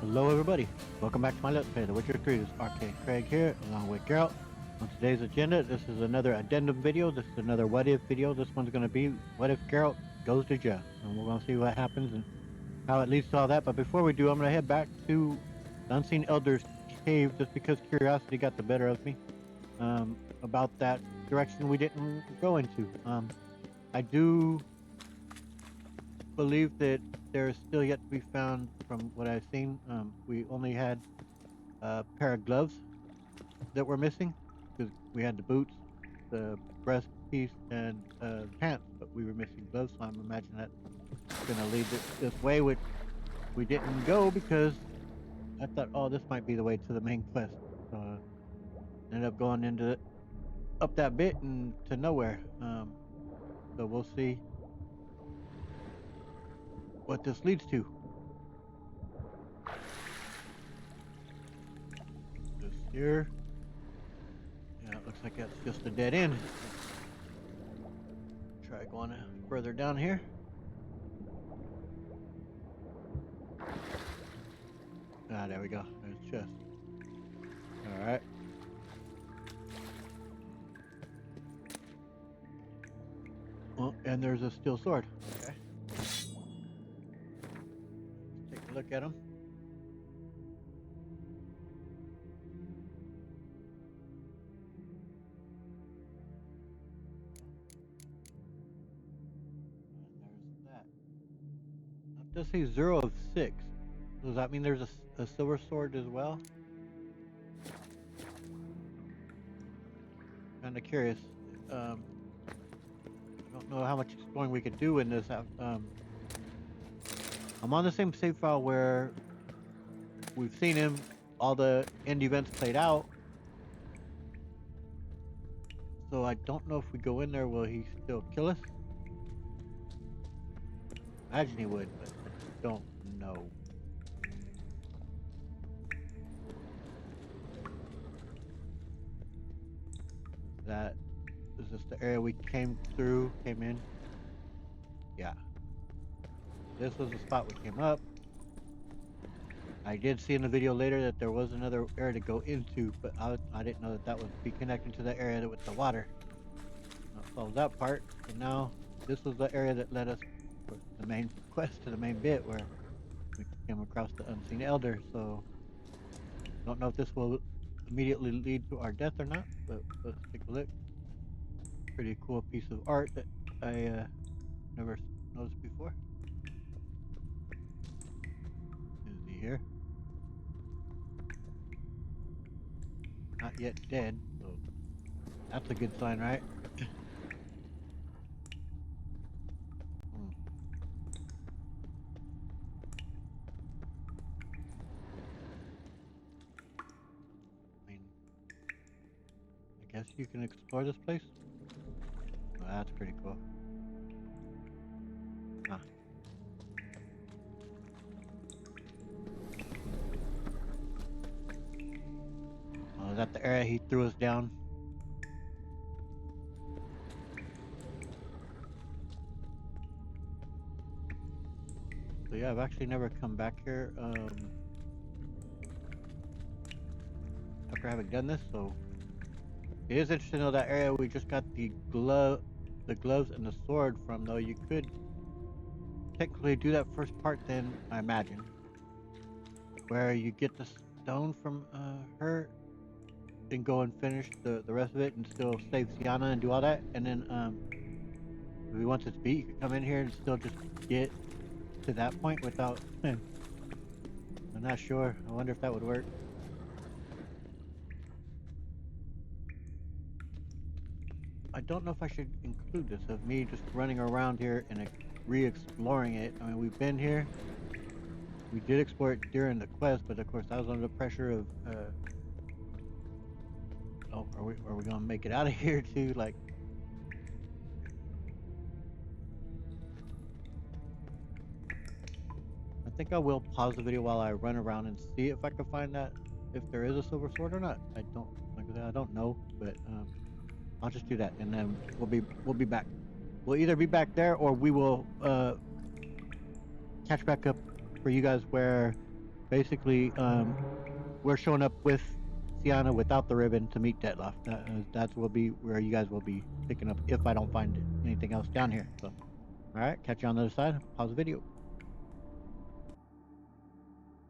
Hello everybody, welcome back to my Let's Play, The Witcher 3. This is Arcade Craig here, along with Geralt. On today's agenda, this is another Addendum video, this is another What If video. This one's going to be, what if Geralt goes to jail? And we're going to see what happens and how it leads to all that. But before we do, I'm going to head back to the Unseen Elder's cave, just because curiosity got the better of me, about that direction we didn't go into. I do believe that there is still yet to be found from what I've seen. We only had a pair of gloves that were missing, because we had the boots, the breast piece, and pants, but we were missing gloves, so I'm imagining that's going to lead this way, which we didn't go because I thought, oh, this might be the way to the main quest. So ended up going into up that bit and to nowhere. So we'll see what this leads to. This here. Yeah, it looks like that's just a dead end. Try going further down here. Ah, there we go. There's the chest. Alright. Oh, and there's a steel sword. Okay. Let's take a look at him. It does say 0 of 6. Does that mean there's a silver sword as well? Kinda curious. I don't know how much exploring we could do in this. I'm on the same save file where we've seen him, all the end events played out. So I don't know if we go in there, will he still kill us? Imagine he would, but I don't know. Is this the area we came in? Yeah. This was the spot we came up. I did see in the video later that there was another area to go into, but I didn't know that would be connected to the area with the water. I solved that part, and now this was the area that led us for the main quest, to the main bit where we came across the Unseen Elder. So don't know if this will immediately lead to our death or not, but let's take a look. Pretty cool piece of art that I never noticed before. Is he here? Not yet dead, so that's a good sign, right? I mean, I guess you can explore this place. Well, that's pretty cool. Huh. Oh, is that the area he threw us down? So yeah, I've actually never come back here after having done this, so it is interesting to know that area we just got the gloves and the sword from, though. You could technically do that first part then, I imagine, where you get the stone from her and go and finish the rest of it and still save Sienna and do all that, and then maybe once it's beat you could come in here and still just get to that point without I'm not sure. I wonder if that would work. I don't know if I should include this of me just running around here and re-exploring it. I mean, we've been here. We did explore it during the quest, but of course I was under the pressure of oh, are we gonna make it out of here too? Like, I think I will pause the video while I run around and see if I can find that, if there is a silver sword or not. I don't, like I said, I don't know, but I'll just do that, and then we'll be back. We'll either be back there or we will catch back up for you guys where Basically, we're showing up with Sienna without the ribbon to meet Detloff. That's will be where you guys will be picking up if I don't find anything else down here. So, all right, catch you on the other side. Pause the video.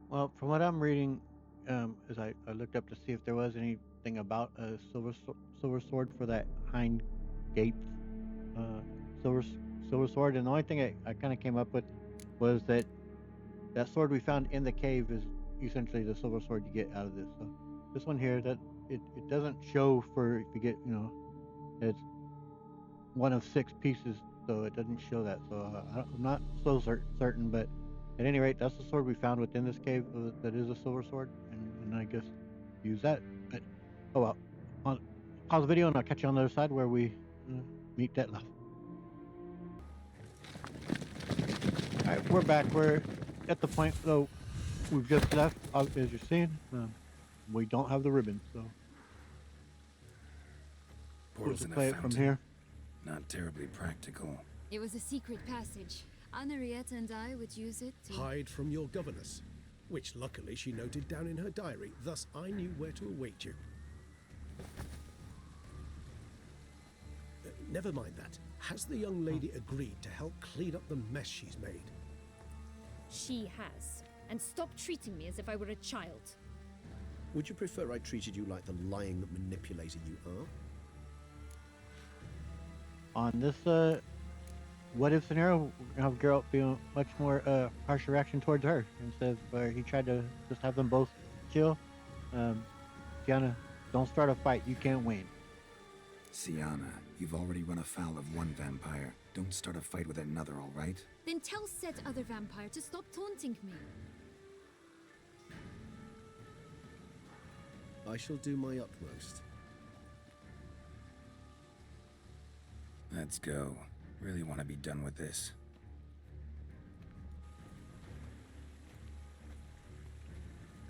Well, from what I'm reading, as I looked up to see if there was anything about a silver sword for that hind gate uh, silver silver sword, and the only thing I kind of came up with was that sword we found in the cave is essentially the silver sword you get out of this. So this one here, that it doesn't show for if you get, it's one of 6 pieces, so it doesn't show that. So I'm not so certain, but at any rate, that's the sword we found within this cave that is a silver sword, and I guess use that. But oh well, pause the video and I'll catch you on the other side where we meet Detlef. All right, we're back. We're at the point though we've just left, as you're seeing. We don't have the ribbon, so we'll just play it from here. Not terribly practical. It was a secret passage. Henriette and I would use it to hide from your governess, which luckily she noted down in her diary. Thus, I knew where to await you. Never mind that. Has the young lady agreed to help clean up the mess she's made? She has. And stop treating me as if I were a child. Would you prefer I treated you like the lying, manipulating you are? On this what if scenario, we're gonna have Geralt be a much more harsher reaction towards her instead of where he tried to just have them both chill. Sienna, don't start a fight. You can't win. Sienna, you've already run afoul of one vampire. Don't start a fight with another, all right? Then tell said other vampire to stop taunting me. I shall do my utmost. Let's go. Really want to be done with this.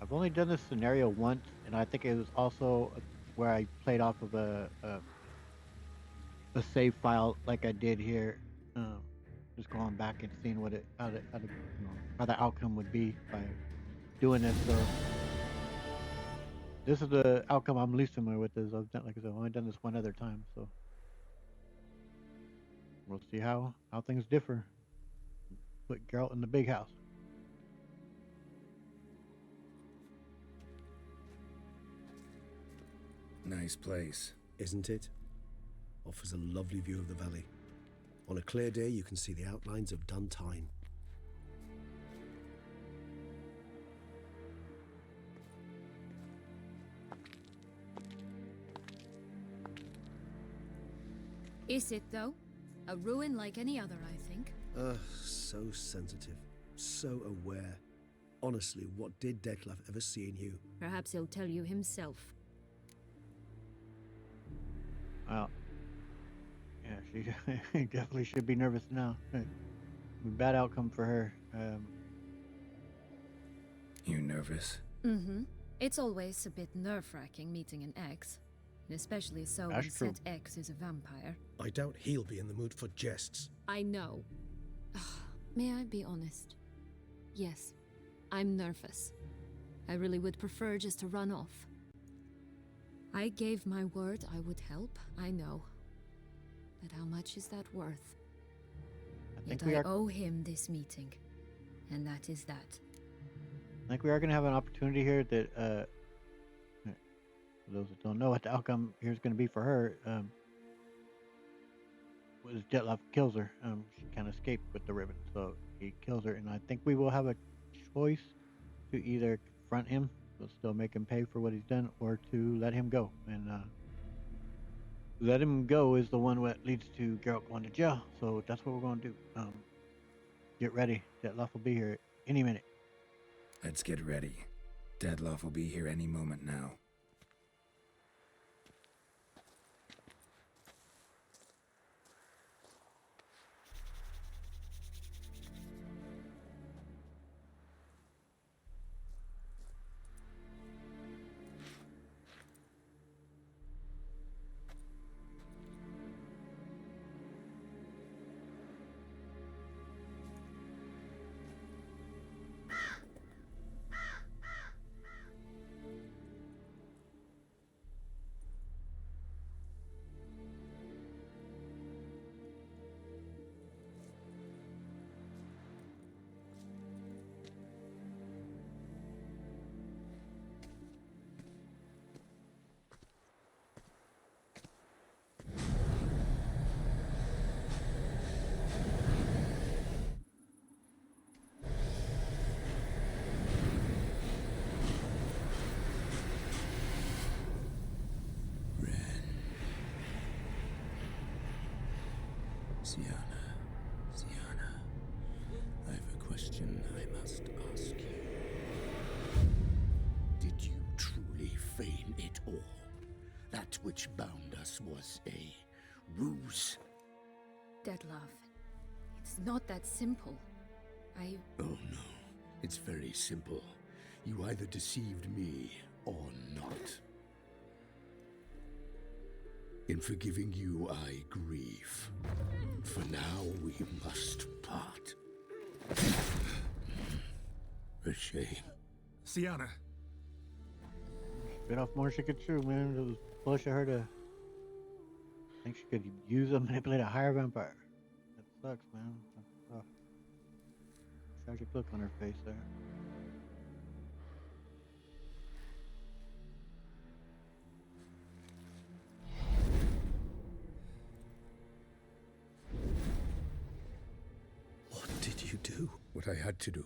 I've only done this scenario once, and I think it was also where I played off of a save file like I did here. Just going back and seeing how the outcome would be by doing this. So this is the outcome I'm least familiar with. Is I've only done this one other time, so we'll see how things differ. Put Geralt in the big house. Nice place. Isn't it? Offers a lovely view of the valley. On a clear day, you can see the outlines of Dun Time. Is it, though? A ruin like any other, I think. So sensitive. So aware. Honestly, what did Detlef ever see in you? Perhaps he'll tell you himself. Well, yeah, she definitely should be nervous now. Bad outcome for her. You nervous? Mm-hmm. It's always a bit nerve-wracking meeting an ex. And especially so when said ex is a vampire. I doubt he'll be in the mood for jests. I know. May I be honest? Yes, I'm nervous. I really would prefer just to run off. I gave my word I would help, I know. But how much is that worth? Yet I owe him this meeting. And that is that. I think we are going to have an opportunity here that, for those that don't know what the outcome here is going to be for her, was Detlef kills her. She can't escape with the ribbon, so he kills her. And I think we will have a choice to either confront him, but still make him pay for what he's done, or to let him go. And let him go is the one that leads to Geralt going to jail. So that's what we're going to do. Get ready. Detlef will be here any minute. Let's get ready. Detlef will be here any moment now. Sienna, Sienna, I have a question I must ask you. Did you truly feign it all? That which bound us was a ruse? Deadlove, it's not that simple. Oh no, it's very simple. You either deceived me or not. In forgiving you, I grieve. For now, we must part. A shame. Sienna! Bit off more than she could chew, man. It was foolish of her to think she could use them, manipulate a higher vampire. That sucks, man. That's tough. Tragic look on her face there. What did you do? What I had to do.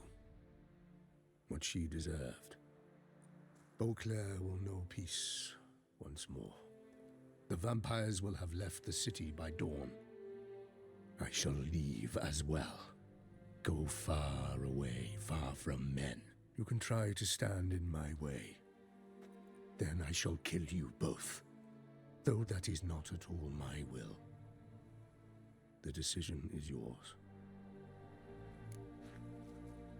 What she deserved. Beauclair will know peace once more. The vampires will have left the city by dawn. I shall leave as well. Go far away, far from men. You can try to stand in my way. Then I shall kill you both. Though that is not at all my will. The decision is yours.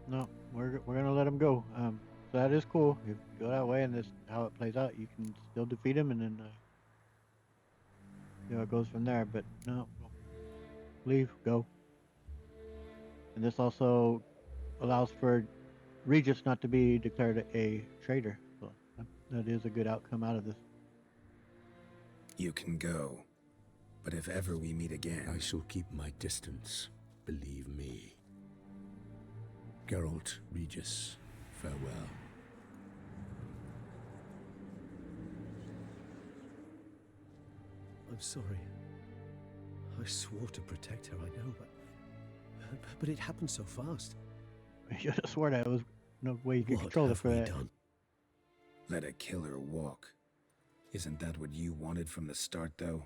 No, we're gonna let him go. So that is cool. If you go that way and this how it plays out, you can still defeat him and then see how it goes from there. But no, leave, go. And this also allows for Regis not to be declared a traitor. So that is a good outcome out of this. You can go. But if ever we meet again... I shall keep my distance, believe me. Geralt, Regis, farewell. I'm sorry. I swore to protect her, I know, but it happened so fast. You should have sworn that it was no way you could What control it have for we that. done? Let a killer walk. Isn't that what you wanted from the start, though?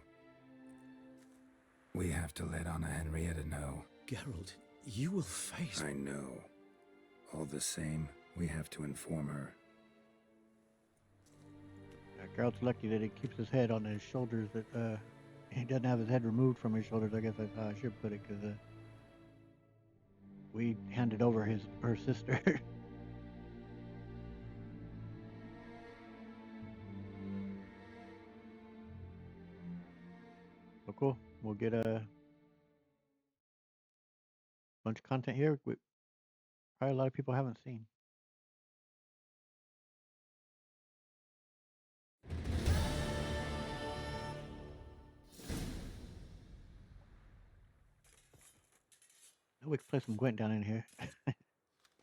We have to let Anna Henrietta know. Geralt, you will face... I know. All the same, we have to inform her. Geralt's lucky that he keeps his head on his shoulders. That he doesn't have his head removed from his shoulders. I guess that's how I should put it, because we handed over her sister. Oh, cool. We'll get a bunch of content here. Probably a lot of people haven't seen. We could play some Gwent down in here.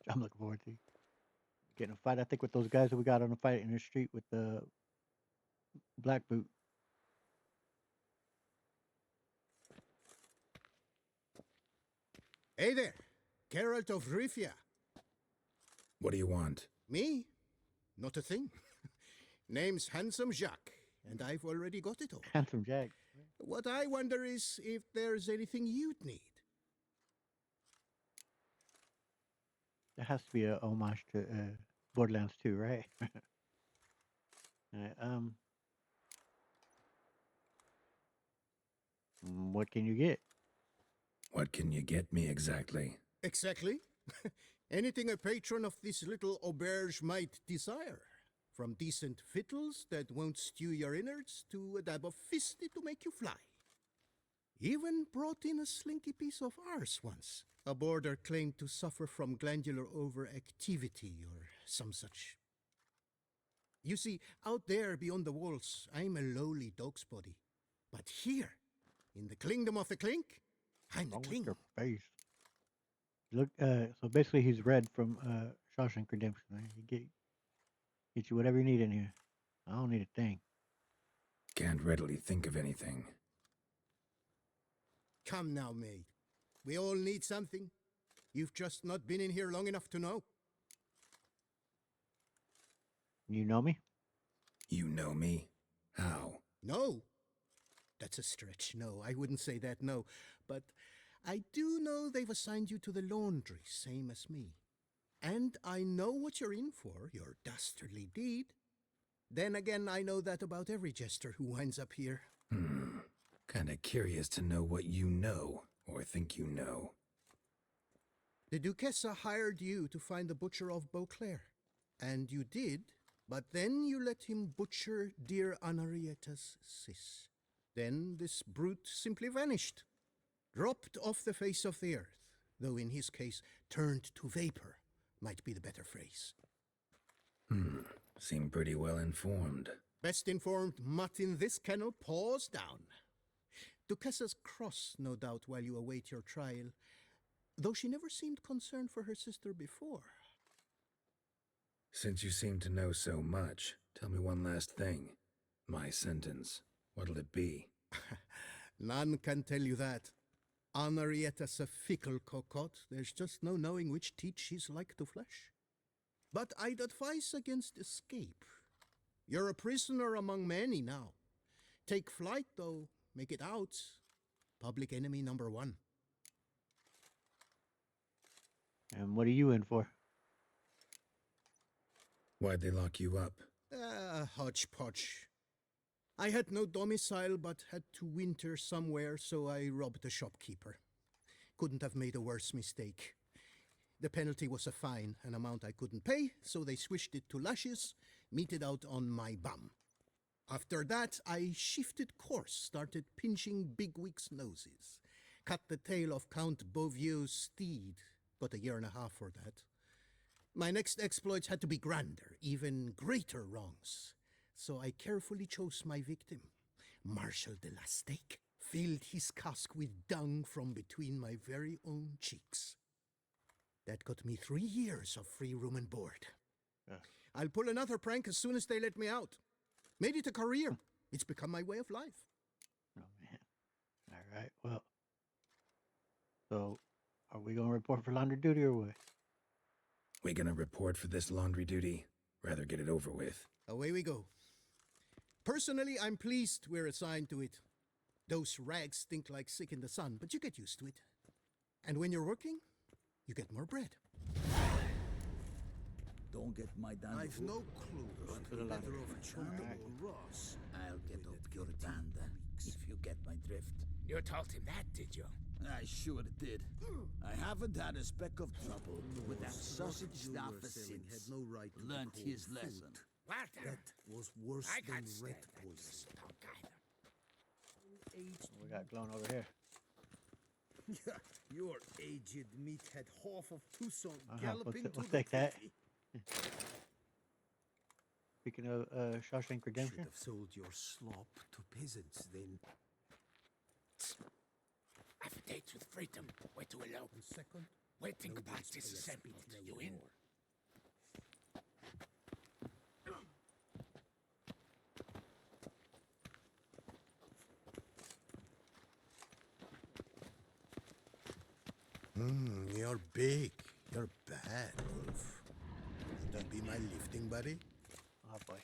I'm looking forward to getting a fight. I think with those guys that we got on a fight in the street with the Black Boot. Hey there, Geralt of Rivia. What do you want? Me? Not a thing. Name's Handsome Jacques, and I've already got it all. Handsome Jack. What I wonder is if there's anything you'd need. There has to be a homage to Borderlands 2, right? Alright, what can you get? What can you get me exactly? Exactly. Anything a patron of this little auberge might desire. From decent victuals that won't stew your innards to a dab of fisty to make you fly. Even brought in a slinky piece of arse once. A boarder claimed to suffer from glandular overactivity or some such. You see, out there beyond the walls, I'm a lowly dog's body. But here, in the kingdom of the clink, I'm the Wrong with king. your face. Look, so basically he's Red from Shawshank Redemption. Right? He get you whatever you need in here. I don't need a thing. Can't readily think of anything. Come now, maid. We all need something. You've just not been in here long enough to know. You know me? You know me? How? No. that's a stretch. No, I wouldn't say that, no. But I do know they've assigned you to the laundry, same as me. And I know what you're in for, your dastardly deed. Then again, I know that about every jester who winds up here. Kinda curious to know what you know, or think you know. The Duchessa hired you to find the butcher of Beauclair. And you did, but then you let him butcher dear Anarietta's sis. Then this brute simply vanished, dropped off the face of the earth, though in his case, turned to vapor might be the better phrase. Seem pretty well informed. Best informed mutt in this kennel paws down. Duchessa's cross, no doubt, while you await your trial, though she never seemed concerned for her sister before. Since you seem to know so much, tell me one last thing. My sentence, what'll it be? None can tell you that. Anarietta's a fickle cocotte. There's just no knowing which teat she's like to flesh. But I'd advise against escape. You're a prisoner among many now. Take flight, though. Make it out. Public enemy number one. And what are you in for? Why'd they lock you up? Hodgepodge. I had no domicile but had to winter somewhere, so I robbed a shopkeeper. Couldn't have made a worse mistake. The penalty was a fine, an amount I couldn't pay, so they switched it to lashes, meted out on my bum. After that, I shifted course, started pinching bigwigs' noses. Cut the tail of Count Beauvieux's steed. Got a year and a half for that. My next exploits had to be grander, even greater wrongs. So I carefully chose my victim. Marshal de la Stake filled his cask with dung from between my very own cheeks. That got me 3 years of free room and board. I'll pull another prank as soon as they let me out. Made it a career. It's become my way of life. Oh, man. All right, well. So, are we going to report for laundry duty or what? We gonna report for this laundry duty? Rather get it over with. Away we go. Personally, I'm pleased we're assigned to it. Those rags stink like sick in the sun, but you get used to it. And when you're working, you get more bread. Don't get my damn. I've no clue. To the laundry. Ross. I'll get up your banda if you get my drift. You told him that, did you? I sure did. I haven't had a speck of trouble with that sausage staffer since. No right to Learned be his called lesson. Walter, That was worse I than can't stand rat that poison. skunk either. We got Glone over here. Your aged meathead half of Tucson We'll galloping to we'll the take that. party. Speaking of Shawshank Should Redemption, have sold your slop to peasants then. Affidavits with freedom. Where to elope. And second, Waiting no about one's disassembled. pay a You speech in? anymore. You're big. You're bad, Wolf. Would that be my lifting buddy? oh boy.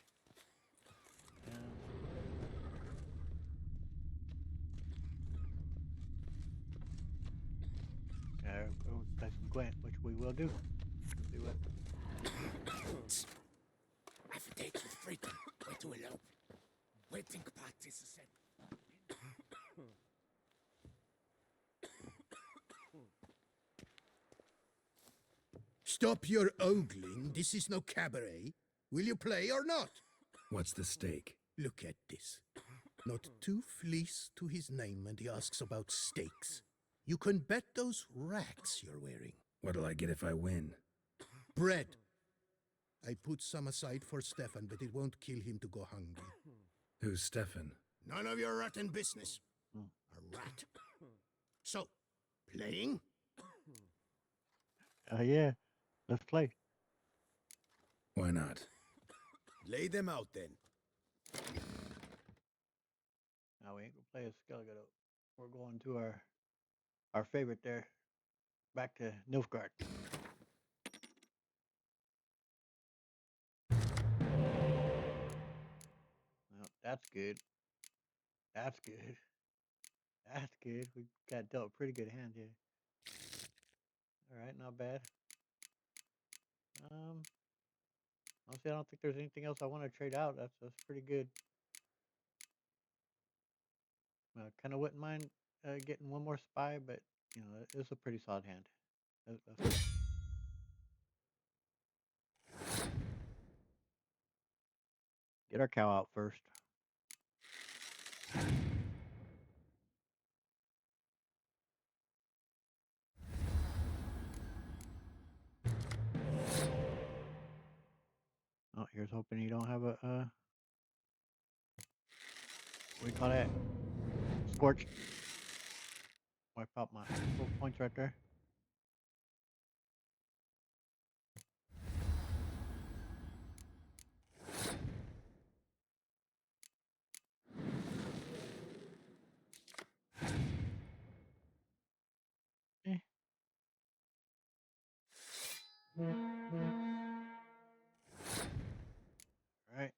We'll play some Gwent, which we will do. Let's do it. Affidavits with freedom. Where to elope. Waiting about disassembled. Stop your ogling. This is no cabaret. Will you play or not? What's the stake? Look at this. Not 2 fleece to his name, and he asks about stakes. You can bet those racks you're wearing. What'll I get if I win? Bread. I put some aside for Stefan, but it won't kill him to go hungry. Who's Stefan? None of your rotten business. A rat. So, playing? Yeah. Let's play. Why not? Lay them out then. No, we ain't gonna play as Skellige. We're going to our favorite there. Back to Nilfgaard. Well, that's good. That's good. That's good. We got dealt a pretty good hand here. All right, not bad. Honestly, I don't think there's anything else I want to trade out. That's pretty good. Kind of wouldn't mind getting one more spy, but it's a pretty solid hand. That's get our cow out first. Oh, here's hoping you don't have a what do you call that? Scorch. Wipe out my 12 points right there. Eh. All right.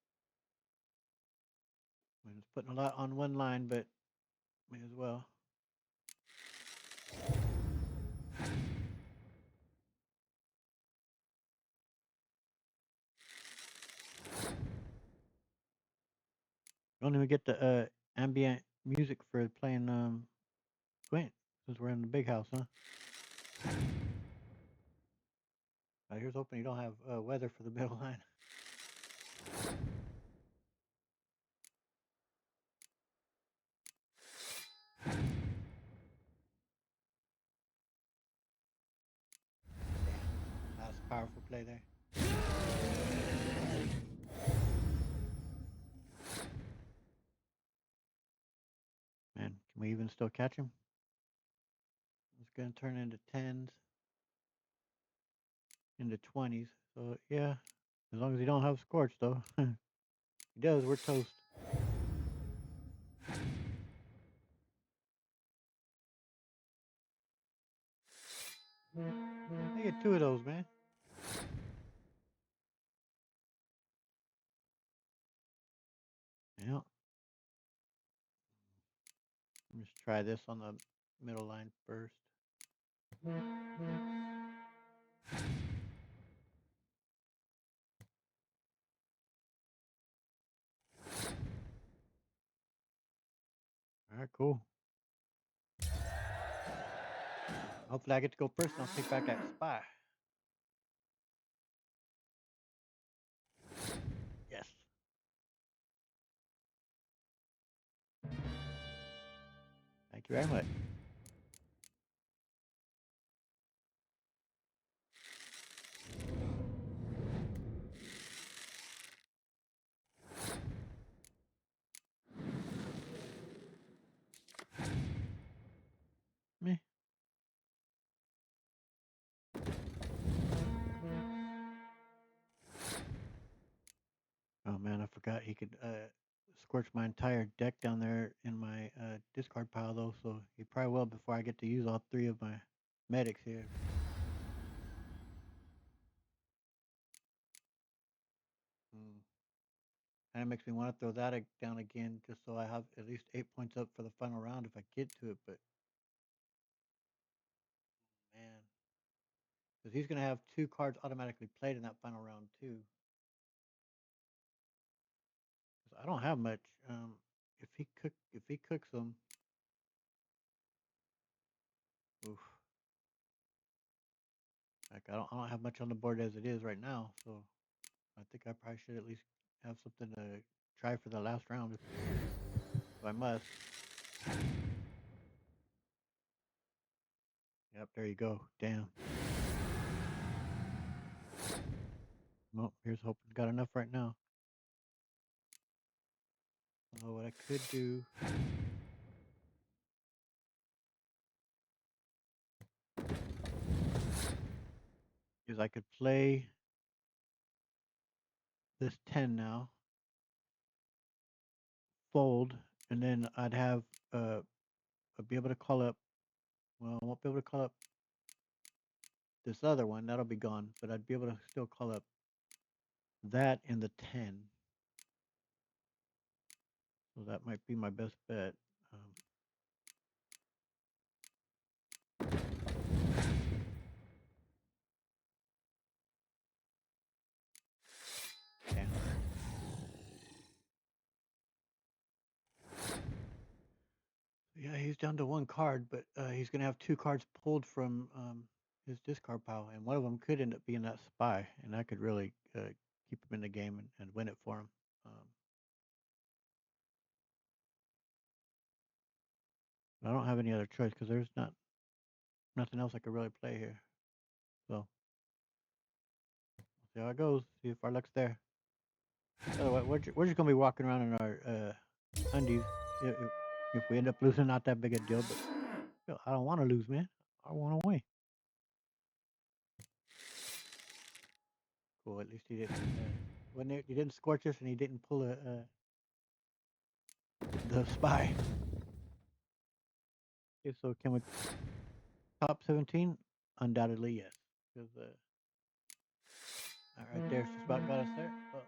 I'm just putting a lot on one line, but may as well. Don't even get the ambient music for playing Gwent, since we're in the big house, huh? Here's hoping you don't have weather for the middle line. That's a powerful play there. Man, can we even still catch him? It's gonna turn into 10s, into 20s. So yeah, as long as he don't have Scorch though. He does, we're toast. I get 2 of those, man. Yeah. Let's try this on the middle line first. All right, cool. Hopefully I get to go first and I'll take back that spy. Yes. Thank you very much. Meh. Oh man, I forgot he could scorch my entire deck down there in my discard pile though, so he probably will before I get to use all 3 of my medics here. Mm. And it makes me want to throw that down again just so I have at least 8 points up for the final round if I get to it, but man. Because he's going to have 2 cards automatically played in that final round too. 'Cause I don't have much. If he cooks them, oof. Like I don't have much on the board as it is right now, so I think I probably should at least have something to try for the last round if I must. Yep, there you go. Damn. Well, here's hoping got enough right now. What I could do is I could play this 10 now, fold, and then I'd have I'd be able to call up. Well, I won't be able to call up this other one. That'll be gone, but I'd be able to still call up that in the 10. So that might be my best bet. Um, he's down to one card, but he's gonna have two cards pulled from his discard pile, and one of them could end up being that spy, and I could really keep him in the game and win it for him. I don't have any other choice because there's nothing else I could really play here. So see how it goes. See if our luck's there. Otherwise, we're just gonna be walking around in our undies if we end up losing. Not that big a deal, but I don't want to lose, man. I want to win. Cool. At least he didn't. He didn't scorch us, and he didn't pull the spy. Okay, so can we top 17? Undoubtedly, yes. Because that right there's just about got us there. Well,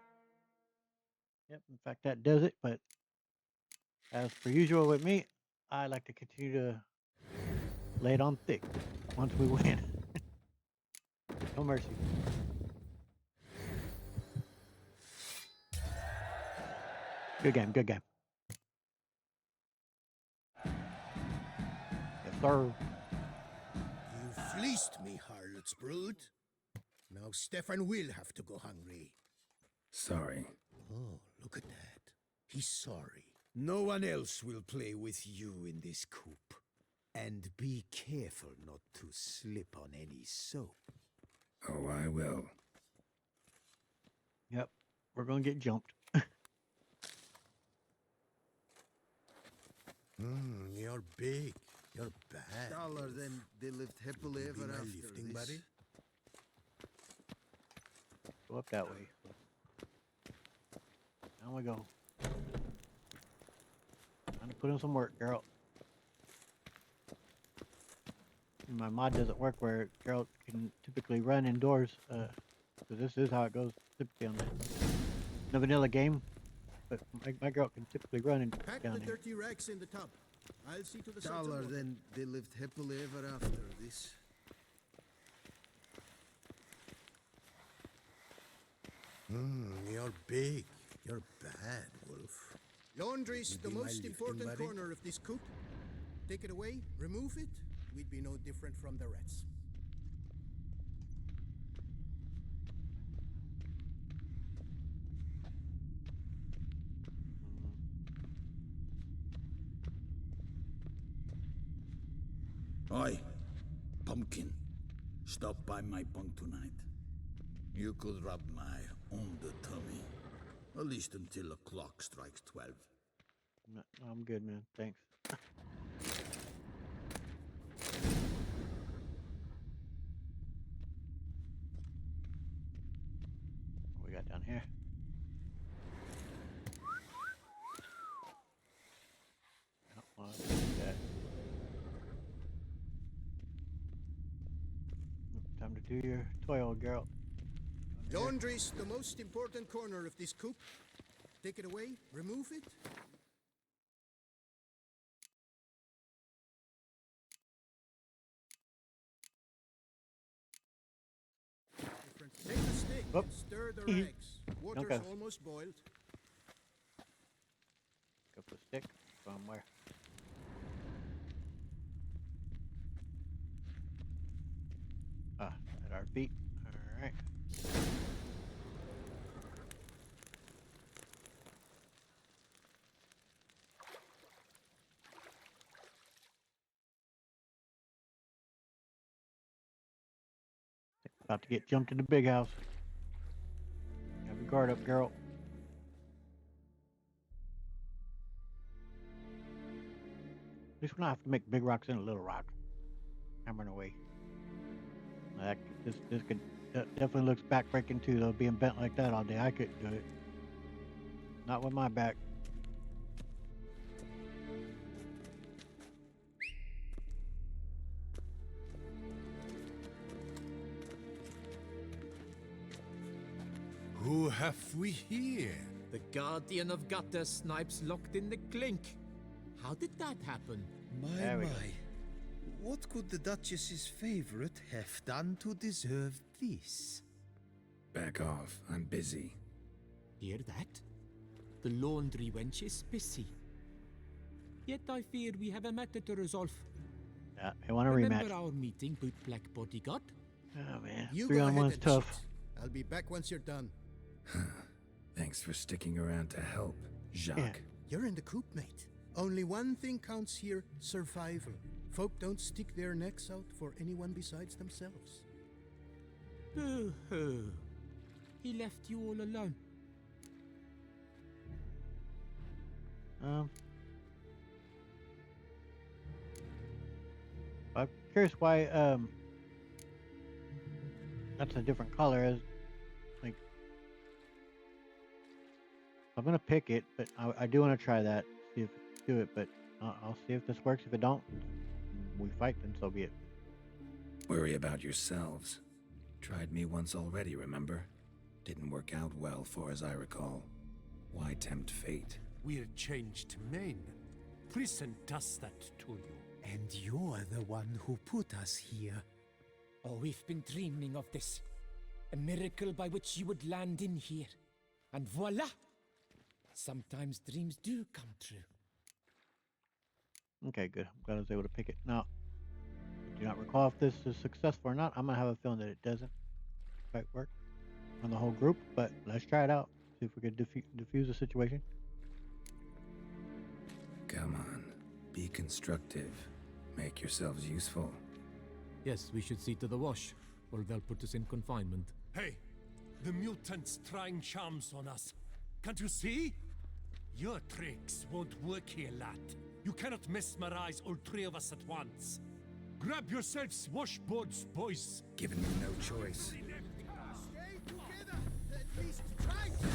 yep. In fact, that does it. But as per usual with me, I like to continue to lay it on thick once we win. No mercy. Good game. Good game. Yes, sir. You fleeced me, harlot's brood. Now Stefan will have to go hungry. Sorry. Oh, look at that. He's sorry. No one else will play with you in this coop. And be careful not to slip on any soap. Oh, I will. Yep. We're gonna get jumped. You're big. You're bad. Taller than they lived happily Be ever my after. lifting This. buddy? Go up that way. Down we go. Time to put in some work, Geralt. My mod doesn't work where Geralt can typically run indoors. So this is how it goes typically on the vanilla game. But my Geralt can typically run and Pack down the here. dirty rags in the tub. I'll see to the Taller salt. than they lived happily ever after. This. You're big. You're bad, Wolf. Laundry's the be my most lifting important buddy? corner of this coop. Take it away, remove it, we'd be no different from the rats. Oi, pumpkin. Stop by my bunk tonight. You could rub my under tummy. At least until the clock strikes 12. No, I'm good, man. Thanks. What we got down here? Don't want to do that. Time to do your toil, Geralt. Laundry's the most important corner of this coop. Take it away, remove it. Take a stick Oop. and stir the rags. Water's Okay. almost boiled. Go for the stick somewhere. At our feet. All right. About to get jumped in the big house. Have your guard up, Geralt. At least we don't have to make big rocks into little rocks. Hammering away. This could definitely looks backbreaking too, though. Being bent like that all day, I couldn't do it. Not with my back. Who have we here? The Guardian of Gutter Snipes locked in the clink. How did that happen? There we go. What could the Duchess's favorite have done to deserve this? Back off. I'm busy. Hear that? The laundry wench is busy. Yet I fear we have a matter to resolve. Yeah, I want a Remember rematch. our meeting, boot black bodyguard? Oh man, You three go on ahead one's and tough. cheat. I'll be back once you're done. Thanks for sticking around to help, Jacques. Yeah. You're in the coop, mate. Only one thing counts here, survival. Folk don't stick their necks out for anyone besides themselves. Boo-hoo. He left you all alone. I'm curious why that's a different color. As like, I'm gonna pick it, but I do want to try that. See if do it, but I'll see if this works. If it don't, we fight. Then so be it. Worry about yourselves. Tried me once already, remember? Didn't work out well, far as I recall. Why tempt fate? We're changed men. Prison does that to you. And you're the one who put us here. Oh, we've been dreaming of this. A miracle by which you would land in here. And voila! Sometimes dreams do come true. Okay, good. I'm glad I was able to pick it. Now, I do not recall if this is successful or not. I'm gonna have a feeling that it doesn't quite work on the whole group, but let's try it out. See if we can diffuse the situation. Come on, be constructive. Make yourselves useful. Yes, we should see to the wash, or they'll put us in confinement. Hey, the mutant's trying charms on us. Can't you see? Your tricks won't work here, lad. You cannot mesmerize all three of us at once. Grab yourselves washboards, boys. Given you no choice. Stay together! At least try to!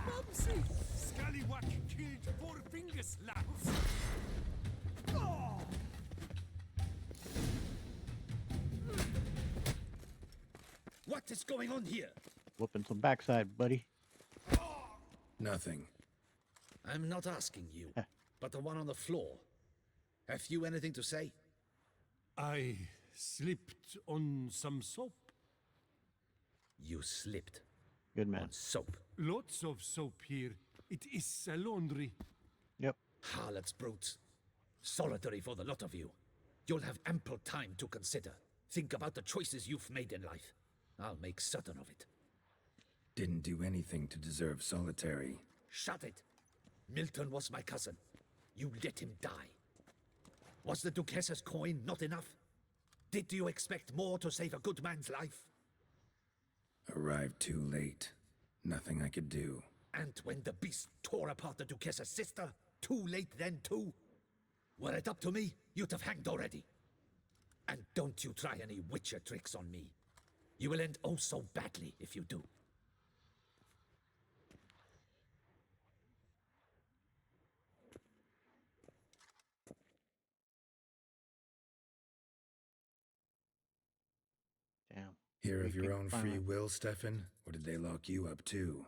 Mumsy! Scallywag killed Four Fingers, lads! What is going on here? Whooping some backside, buddy. Nothing. I'm not asking you, but the one on the floor. Have you anything to say? I slipped on some soap. You slipped Good man. on soap. Lots of soap here. It is a laundry. Yep. Harlots brutes. Solitary for the lot of you. You'll have ample time to consider. Think about the choices you've made in life. I'll make certain of it. Didn't do anything to deserve solitary. Shut it. Milton was my cousin. You let him die. Was the Duchess's coin not enough? Did you expect more to save a good man's life? Arrived too late. Nothing I could do. And when the beast tore apart the Duchess's sister, too late then too? Were it up to me, you'd have hanged already. And don't you try any witcher tricks on me. You will end oh so badly if you do. Damn. Here of We your can own find free one. will, Stefan? Or did they lock you up too?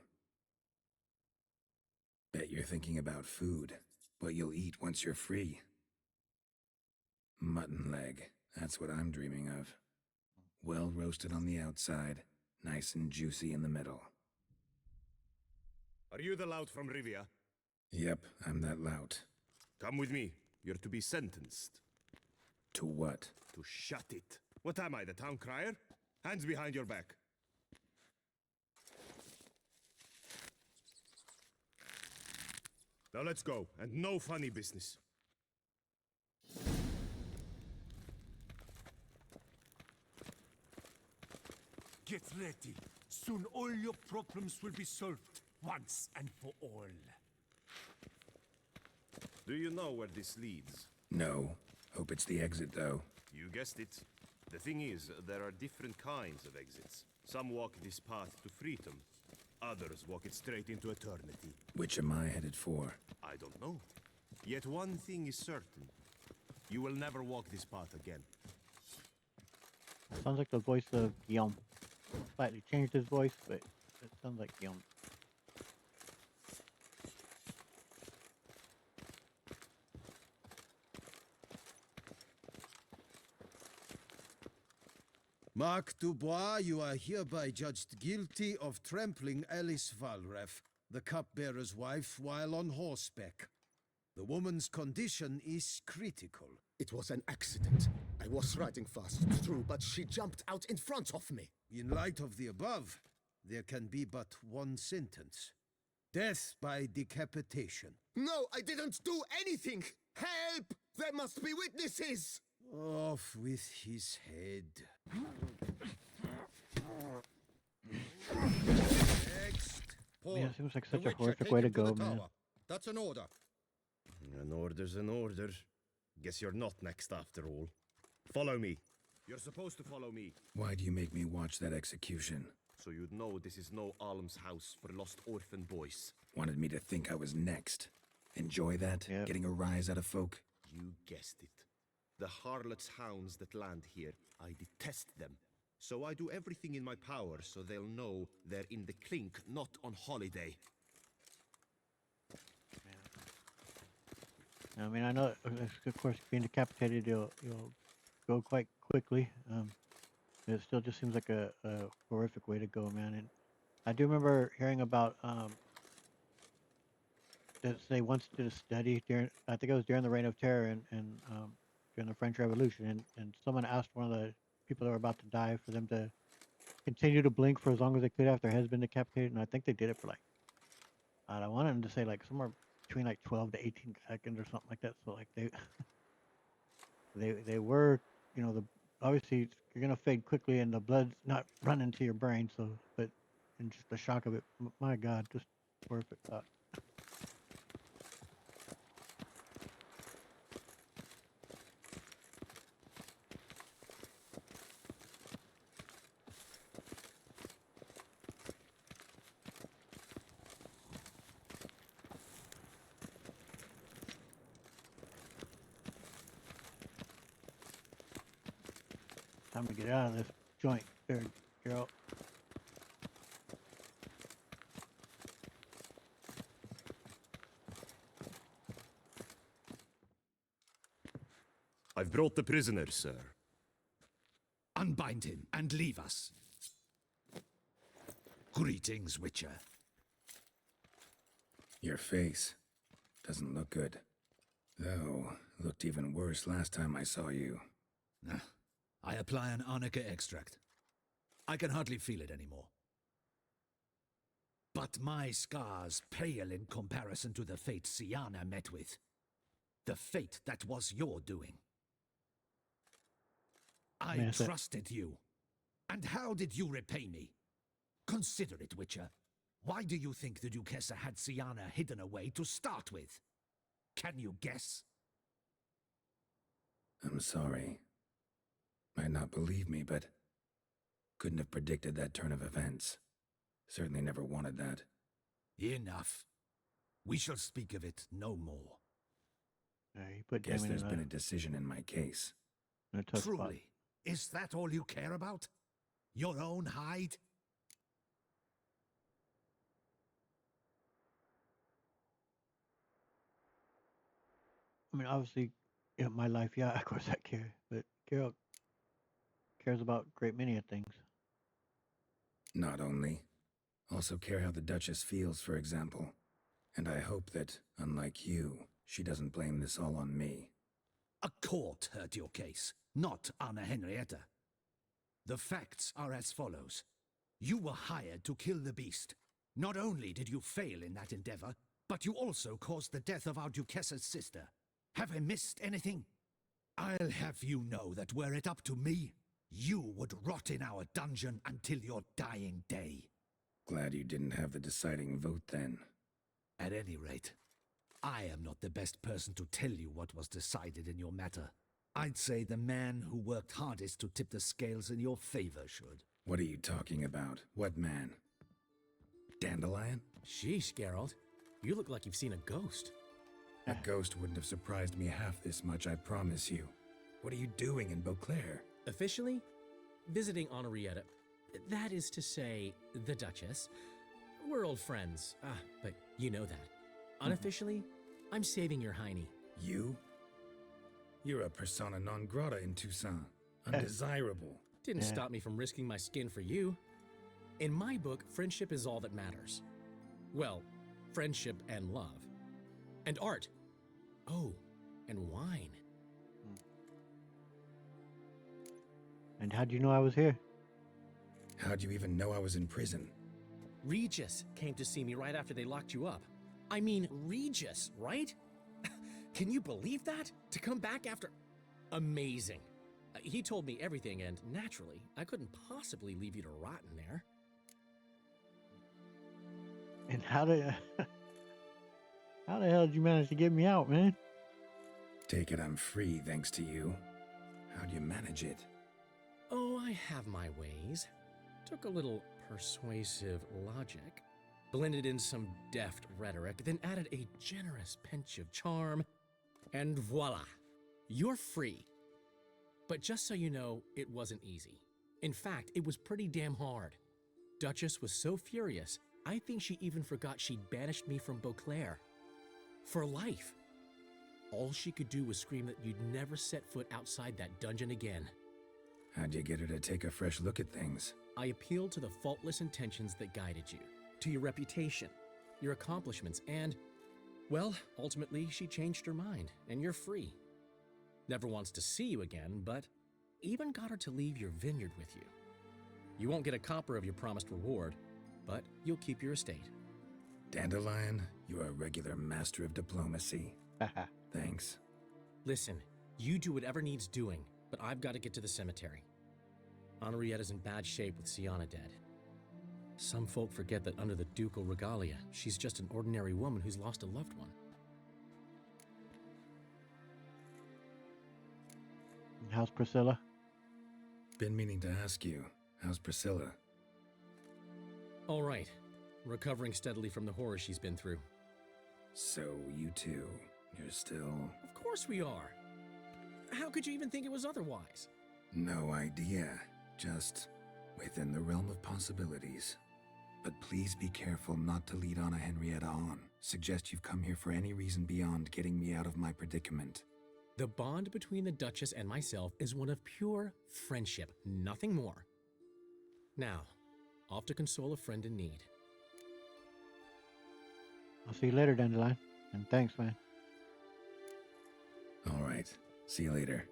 Bet you're thinking about food. What you'll eat once you're free. Mutton leg. That's what I'm dreaming of. Well roasted on the outside, nice and juicy in the middle. Are you the lout from Rivia? Yep, I'm that lout. Come with me. You're to be sentenced. To what? To shut it. What am I, the town crier? Hands behind your back. Now let's go, and no funny business. Get ready. Soon all your problems will be solved, once and for all. Do you know where this leads? No. Hope it's the exit, though. You guessed it. The thing is, there are different kinds of exits. Some walk this path to freedom. Others walk it straight into eternity. Which am I headed for? I don't know. Yet one thing is certain. You will never walk this path again. Sounds like the voice of Guillaume. Slightly changed his voice, but it sounds like Guillaume. Marc Dubois, you are hereby judged guilty of trampling Alice Valref, the cupbearer's wife, while on horseback. The woman's condition is critical. It was an accident. I was riding fast, true, but she jumped out in front of me. In light of the above, there can be but one sentence. Death by decapitation. No, I didn't do anything! Help! There must be witnesses! Off with his head. Next. Paul, Man, it seems like the such a Witcher, horrific take way him to go, the man. tower. That's an order. An order's an order. Guess you're not next after all. Follow me. You're supposed to follow me. Why do you make me watch that execution? So you'd know this is no almshouse for lost orphan boys. Wanted me to think I was next. Enjoy that? Yep. Getting a rise out of folk? You guessed it. The harlots' hounds that land here, I detest them. So I do everything in my power so they'll know they're in the clink, not on holiday. I mean, I know, of course, being decapitated, you'll go quite quickly. It still just seems like a horrific way to go, man. And I do remember hearing about that they once did a study during, I think it was during the Reign of Terror and during the French Revolution, and someone asked one of the people that were about to die for them to continue to blink for as long as they could after their head's been decapitated, and I think they did it for like, I wanted them to say like somewhere between like 12 to 18 seconds or something like that. So like they were, you know, obviously you're gonna fade quickly and the blood's not running to your brain. So, but and just the shock of it, my God, just horrific thought. Time to get out of this joint there, Geralt. I've brought the prisoner, sir. Unbind him and leave us. Greetings, Witcher. Your face doesn't look good. Though, looked even worse last time I saw you. I apply an arnica extract. I can hardly feel it anymore. But my scars pale in comparison to the fate Siana met with. The fate that was your doing. I trusted you. And how did you repay me? Consider it, Witcher. Why do you think the Duchessa had Siana hidden away to start with? Can you guess? I'm sorry. Might not believe me, but couldn't have predicted that turn of events. Certainly never wanted that. Enough. We shall speak of it no more. Guess there's been a decision in my case. Truly, is that all you care about? Your own hide? I mean, obviously, in my life, yeah, of course I care, but Geralt cares about a great many of things. Not only. Also care how the Duchess feels, for example. And I hope that, unlike you, she doesn't blame this all on me. A court heard your case, not Anna Henrietta. The facts are as follows. You were hired to kill the beast. Not only did you fail in that endeavor, but you also caused the death of our Duchessa's sister. Have I missed anything? I'll have you know that were it up to me, you would rot in our dungeon until your dying day. Glad you didn't have the deciding vote then. At any rate, I am not the best person to tell you what was decided in your matter. I'd say the man who worked hardest to tip the scales in your favor should. What are you talking about? What man? Dandelion? Sheesh, Geralt. You look like you've seen a ghost. A ghost wouldn't have surprised me half this much, I promise you. What are you doing in Beauclair? Officially, visiting Henrietta. That is to say, the Duchess. We're old friends, but you know that. Unofficially, I'm saving your hiney. You? You're a persona non grata in Toussaint. Undesirable. Didn't Yeah. stop me from risking my skin for you. In my book, friendship is all that matters. Well, friendship and love. And art. Oh, and wine. And how'd you know I was here? How'd you even know I was in prison? Regis came to see me right after they locked you up. I mean, Regis, right? Can you believe that? To come back after... Amazing. He told me everything, and naturally, I couldn't possibly leave you to rot in there. And how the hell did you manage to get me out, man? Take it I'm free thanks to you. How'd you manage it? Oh, I have my ways. Took a little persuasive logic, blended in some deft rhetoric, then added a generous pinch of charm, and voila, you're free. But just so you know, it wasn't easy. In fact, it was pretty damn hard. Duchess was so furious, I think she even forgot she'd banished me from Beauclair. For life. All she could do was scream that you'd never set foot outside that dungeon again. How'd you get her to take a fresh look at things? I appealed to the faultless intentions that guided you, to your reputation, your accomplishments, and, well, ultimately she changed her mind, and you're free. Never wants to see you again, but even got her to leave your vineyard with you. You won't get a copper of your promised reward, but you'll keep your estate. Dandelion, you're a regular master of diplomacy. Thanks. Listen, you do whatever needs doing, but I've got to get to the cemetery. Henrietta's in bad shape with Sienna dead. Some folk forget that under the ducal regalia, she's just an ordinary woman who's lost a loved one. How's Priscilla? Been meaning to ask you, how's Priscilla? All right. Recovering steadily from the horror she's been through. So, you two, you're still... Of course we are. How could you even think it was otherwise? No idea. Just within the realm of possibilities. But please be careful not to lead Anna Henrietta on. Suggest you've come here for any reason beyond getting me out of my predicament. The bond between the Duchess and myself is one of pure friendship, nothing more. Now, off to console a friend in need. I'll see you later, Dandelion. And thanks, man. All right. See you later.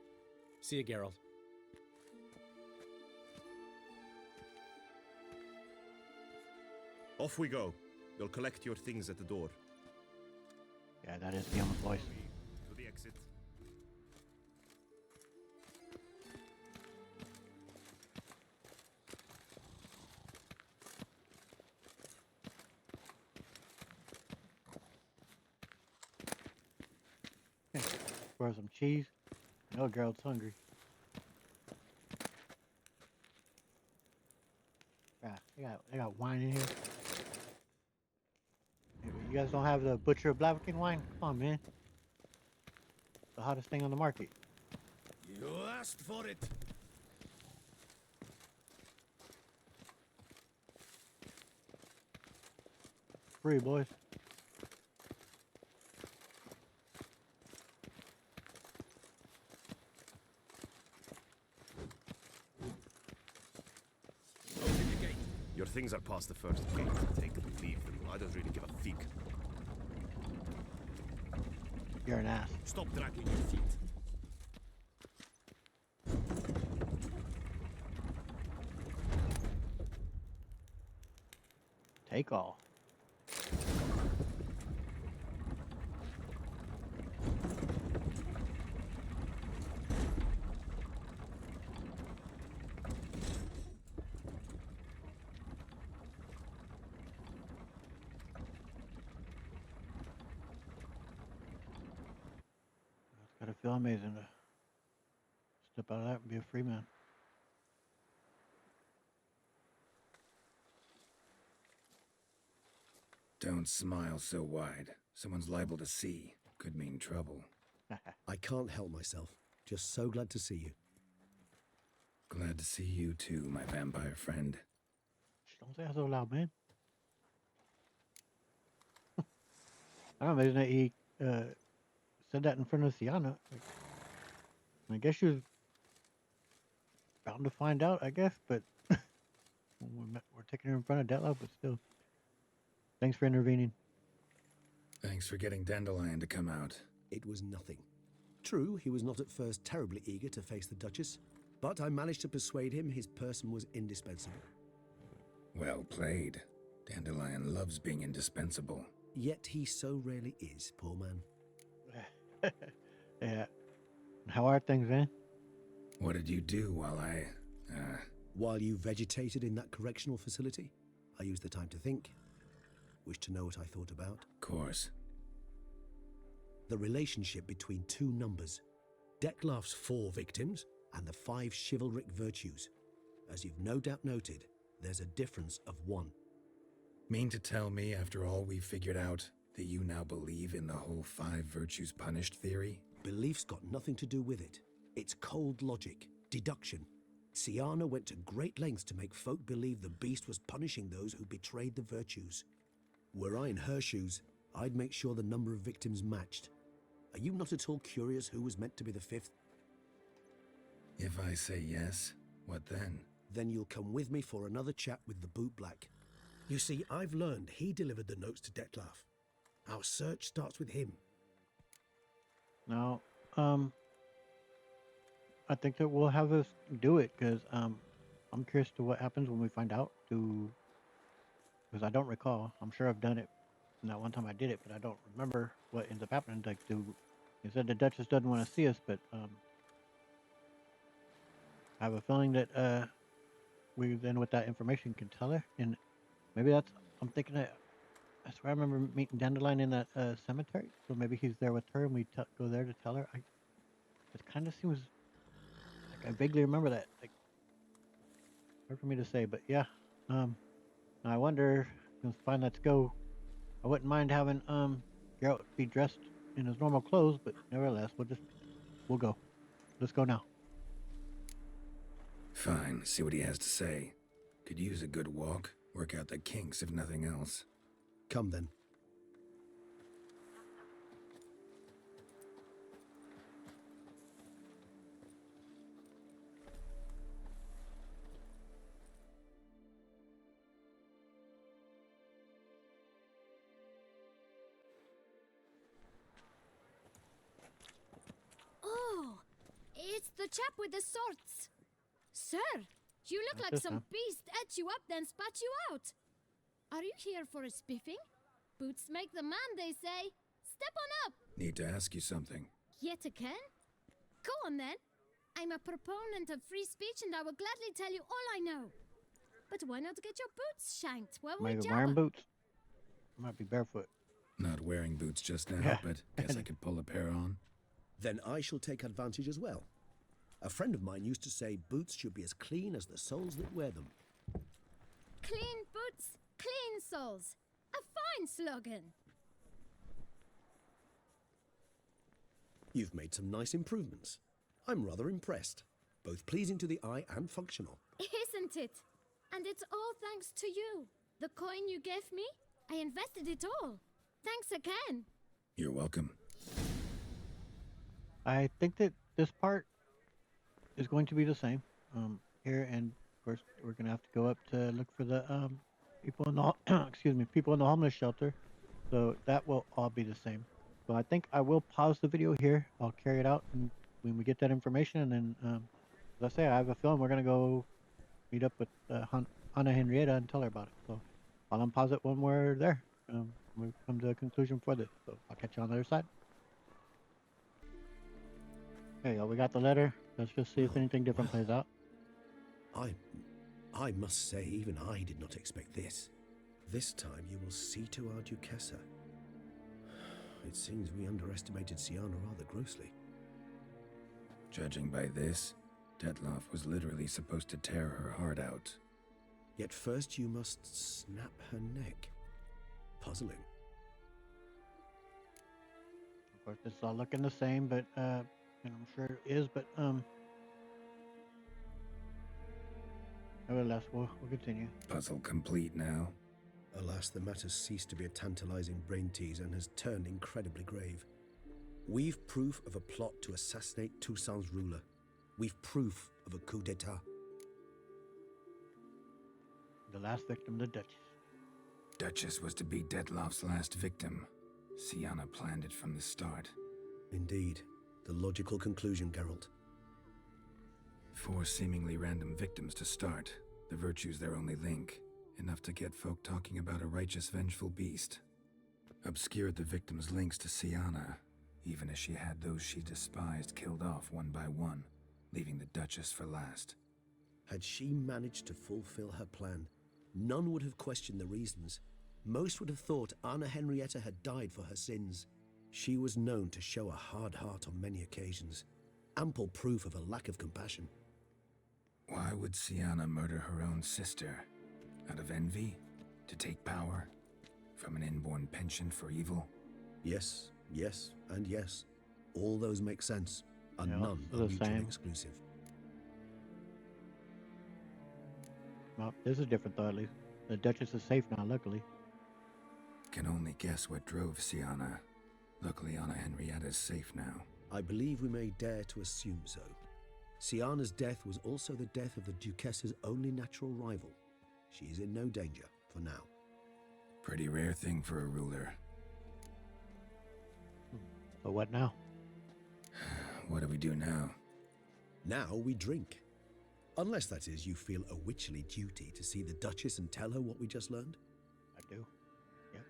See you, Geralt. Off we go. You'll collect your things at the door. Yeah, that is the young voice. To the exit. For some cheese. I know Geralt's hungry. Yeah, they got wine in here. Hey, you guys don't have the Butcher of Blaviken wine? Come on, man. The hottest thing on the market. You asked for it. Free, boys. Your things are past the first gate. Take them, leave them. I don't really give a fig. You're an ass. Stop dragging your feet. Take all. It's gotta feel amazing to step out of that and be a free man. Don't smile so wide. Someone's liable to see. Could mean trouble. I can't help myself. Just so glad to see you. Glad to see you too, my vampire friend. Don't say that so loud, man. I don't imagine that he said that in front of Sienna. Like, I guess she was bound to find out, I guess. But we're taking her in front of Detlef, but still. Thanks for intervening. Thanks for getting Dandelion to come out. It was nothing. True, he was not at first terribly eager to face the Duchess, but I managed to persuade him his person was indispensable. Well played. Dandelion loves being indispensable. Yet he so rarely is, poor man. Yeah. How are things, man? What did you do while While you vegetated in that correctional facility, I used the time to think. Wish to know what I thought about? Of course. The relationship between two numbers. Detlef's 4 victims and the 5 chivalric virtues. As you've no doubt noted, there's a difference of 1. Mean to tell me, after all we figured out, that you now believe in the whole 5 virtues punished theory? Belief's got nothing to do with it. It's cold logic, deduction. Syanna went to great lengths to make folk believe the beast was punishing those who betrayed the virtues. Were I in her shoes, I'd make sure the number of victims matched. Are you not at all curious who was meant to be the 5th? If I say yes, what then? Then you'll come with me for another chat with the bootblack. You see, I've learned he delivered the notes to Detlef. Our search starts with him. No, I think that we'll have us do it, because I'm curious to what happens when we find out. Because I don't recall. I'm sure I've done it. And that one time I did it, but I don't remember what ends up happening. Like, you said the Duchess doesn't want to see us, but I have a feeling that we then with that information can tell her, and maybe I'm thinking that's where I remember meeting Dandelion in that cemetery. So maybe he's there with her, and we go there to tell her. It kind of seems like I vaguely remember that. Like, hard for me to say, but yeah. I wonder. It's fine. Let's go. I wouldn't mind having Geralt be dressed in his normal clothes, but nevertheless, we'll go. Let's go now. Fine, see what he has to say. Could use a good walk, work out the kinks if nothing else. Come then. Oh, it's the chap with the swords. Sir, you look like this, some huh? beast ate you up then spat you out. Are you here for a spiffing? Boots make the man, they say. Step on up. Need to ask you something. Yet again? Go on then. I'm a proponent of free speech and I will gladly tell you all I know. But why not get your boots shanked while we Maybe jabber? wearing boots. Might be barefoot. Not wearing boots just now, Yeah. but guess I could pull a pair on. Then I shall take advantage as well. A friend of mine used to say boots should be as clean as the soles that wear them. Clean boots, clean soles. A fine slogan. You've made some nice improvements. I'm rather impressed. Both pleasing to the eye and functional. Isn't it? And it's all thanks to you. The coin you gave me, I invested it all. Thanks again. You're welcome. I think that this part is going to be the same here, and of course we're gonna have to go up to look for the people in the people in the homeless shelter. So that will all be the same. So I think I will pause the video here. I'll carry it out, and when we get that information, and then as I say, I have a feeling we're gonna go meet up with Anna Henrietta and tell her about it. So I'll unpause it when we're there. We come to a conclusion for this. So I'll catch you on the other side. Okay, y'all, we got the letter. Let's just see if anything different plays out. I must say, even I did not expect this. This time you will see to our Duchessa. It seems we underestimated Syanna rather grossly. Judging by this, Detlef was literally supposed to tear her heart out. Yet first you must snap her neck. Puzzling. Of course, it's all looking the same, but and I'm sure it is, but nevertheless, we'll continue. Puzzle complete now. Alas, the matter's ceased to be a tantalizing brain tease and has turned incredibly grave. We've proof of a plot to assassinate Toussaint's ruler. We've proof of a coup d'etat. The last victim, the Duchess. Duchess was to be Detloff's last victim. Sienna planned it from the start. Indeed. The logical conclusion, Geralt. 4 seemingly random victims to start. The virtue's their only link. Enough to get folk talking about a righteous, vengeful beast. Obscured the victims' links to Sienna, even as she had those she despised killed off one by one, leaving the Duchess for last. Had she managed to fulfill her plan, none would have questioned the reasons. Most would have thought Anna Henrietta had died for her sins. She was known to show a hard heart on many occasions, ample proof of a lack of compassion. Why would Sienna murder her own sister? Out of envy? To take power? From an inborn penchant for evil? Yes, yes, and yes. All those make sense, and Yeah, none they're are the mutually same. exclusive. Well, this is different though, at least. The Duchess is safe now, luckily. Can only guess what drove Sienna. Luckily, Anna Henrietta's safe now. I believe we may dare to assume so. Sienna's death was also the death of the Duchess's only natural rival. She is in no danger, for now. Pretty rare thing for a ruler. So what now? What do we do now? Now we drink. Unless, that is, you feel a witchly duty to see the Duchess and tell her what we just learned. I do. Yep.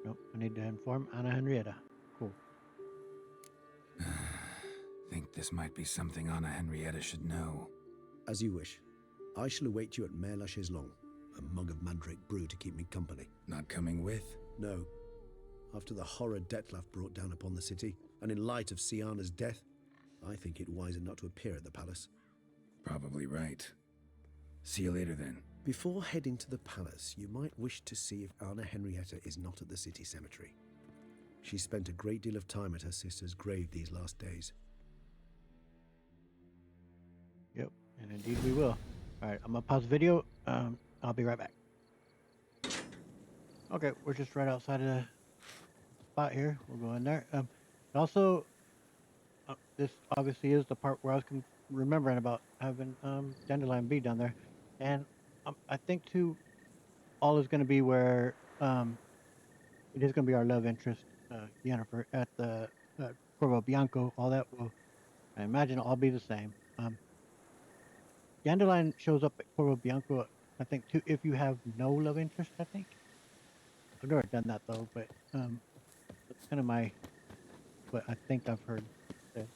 Nope, I need to inform Anna Henrietta. Cool. Think this might be something Anna Henrietta should know. As you wish. I shall await you at Mare la Chaiselongue. A mug of mandrake brew to keep me company. Not coming with? No. After the horror Detlaff brought down upon the city, and in light of Sienna's death, I think it wiser not to appear at the palace. Probably right. See you later then. Before heading to the palace, you might wish to see if Anna Henrietta is not at the city cemetery. She spent a great deal of time at her sister's grave these last days. Yep, and indeed we will. Alright, I'm gonna pause the video. I'll be right back. Okay, we're just right outside of the spot here. We'll go in there. Also, this obviously is the part where I was remembering about having Dandelion be down there. And I think too, all is going to be where it is going to be our love interest, Yennefer, at the Corvo Bianco. All that will, I imagine, all be the same. Dandelion shows up at Corvo Bianco, I think, too, if you have no love interest, I think. I've never done that, though, but that's kind of what I think I've heard. So,